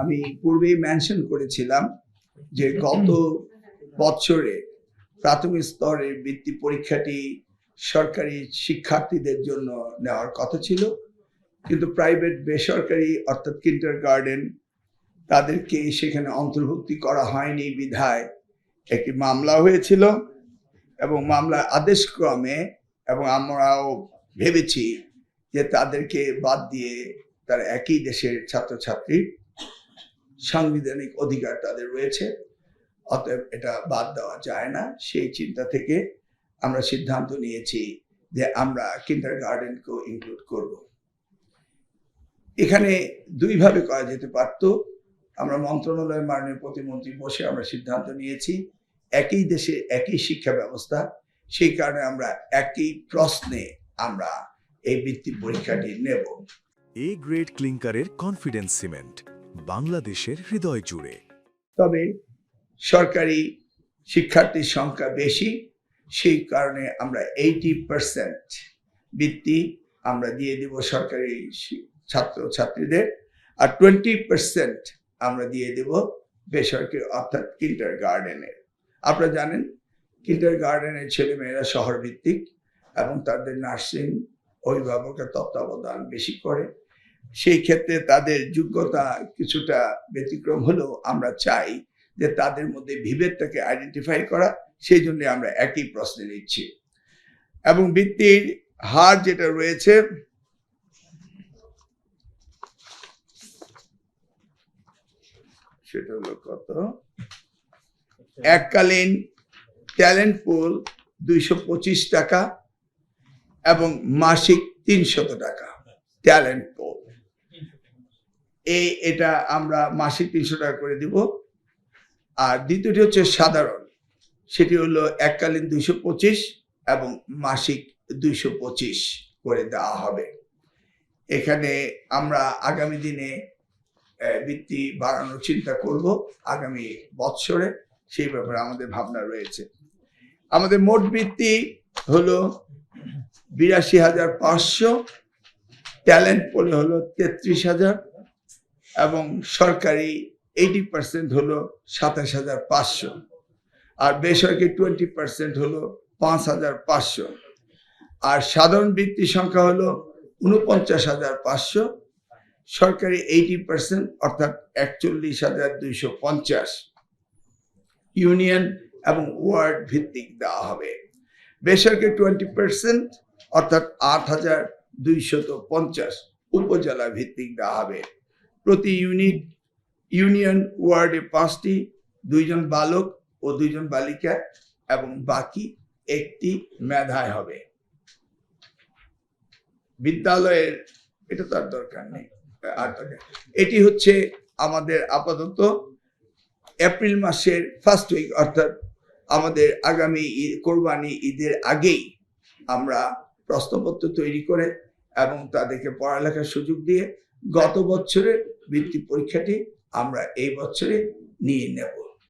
আমি পূর্বেই মেনশন করেছিলাম যে গত বছরে প্রাথমিক স্তরের বৃত্তি পরীক্ষাটি সরকারি শিক্ষার্থীদের জন্য নেওয়ার কথা ছিল, কিন্তু প্রাইভেট বেসরকারি অর্থাৎ কিন্ডারগার্টেন তাদেরকে সেখানে অন্তর্ভুক্তি করা হয়নি বিধায় একটি মামলা হয়েছিল এবং মামলার আদেশক্রমে এবং আমরাও ভেবেছি যে তাদেরকে বাদ দিয়ে তারা একই দেশের ছাত্রছাত্রী, সাংবিধানিক অধিকার তাদের রয়েছে, অতএব এটা বাদ দেওয়া যায় না। সেই চিন্তা থেকে আমরা সিদ্ধান্ত নিয়েছি যে আমরা কিন্ডারগার্টেনকেও ইনক্লুড করব। এখানে দুইভাবে করা যেতে পারত। আমরা মন্ত্রণালয়ের মাননীয় প্রতিমন্ত্রী বসে আমরা সিদ্ধান্ত নিয়েছি একই দেশে একই শিক্ষা ব্যবস্থা, সেই কারণে আমরা একই প্রশ্নে আমরা এই বৃত্তি পরীক্ষাটি নেব। এ গ্রেড ক্লিংকারের কনফিডেন্স সিমেন্ট, বাংলাদেশের হৃদয় জুড়ে। তবে সরকারি শিক্ষার্থীর সংখ্যা বেশি, সেই কারণে আমরা 80% বৃত্তি আমরা দিয়ে দিব সরকারি ছাত্রছাত্রীদের, আর 20% আমরা দিয়ে দেব বেসরকারি অর্থাৎ কিন্ডারগার্টেনের। আপনারা জানেন কিন্ডারগার্টেনের ছেলেমেয়েরা শহর ভিত্তিক এবং তাদের নার্সিং অভিভাবকের তত্ত্বাবধান বেশি করে, সেই ক্ষেত্রে তাদের যোগ্যতা কিছুটা ব্যতিক্রম হলেও আমরা চাই যে তাদের মধ্যে বিভেদটাকে আইডেন্টিফাই করা, সেই জন্য আমরা একই প্রশ্নে নিচ্ছি। এবং বৃত্তির হার যেটা রয়েছে সেটা হলো কত, এককালীন ট্যালেন্ট পুল 225 টাকা এবং মাসিক 300 টাকা ট্যালেন্ট পুল। এটা আমরা মাসিক 300 টাকা করে দিব। আর দ্বিতীয়টি হচ্ছে সাধারণ, সেটি হলো এককালীন 225 এবং মাসিক 225 করে দেওয়া হবে। এখানে আমরা আগামী দিনে বৃত্তি বাড়ানোর চিন্তা করব আগামী বৎসরে, সেই ব্যাপারে আমাদের ভাবনা রয়েছে। আমাদের মোট বৃত্তি হলো 82,500, ট্যালেন্ট পুলে হলো 33,000 এবং সরকারি 80% হলো 27,500, আর বেসরকারি 20% হলো 5,500, আর সাধারণ বৃত্তির সংখ্যা হলো 49,500, সরকারি 80% অর্থাৎ 41,250, ইউনিয়ন এবং ওয়ার্ড ভিত্তিক দেওয়া হবে। বেসরকারি 20% অর্থাৎ 8,250 উপজেলা ভিত্তিক দেওয়া হবে। প্রতি ইউনিয়ন ওয়ার্ডে 5টি, 2 জন বালক ও 2 জন বালিকা এবং বাকি একটি মেধায় হবে। বিদ্যালয়ের এটা তার দরকার নেই। এটি হচ্ছে আমাদের আপাতত এপ্রিল মাসের ফার্স্ট উইক অর্থাৎ আমাদের আগামী কোরবানি ঈদের আগেই আমরা প্রশ্নপত্র তৈরি করে এবং তাদেরকে পড়ালেখার সুযোগ দিয়ে গত বছরের বৃত্তি পরীক্ষাটি আমরা এই বছরে নিয়ে নেব।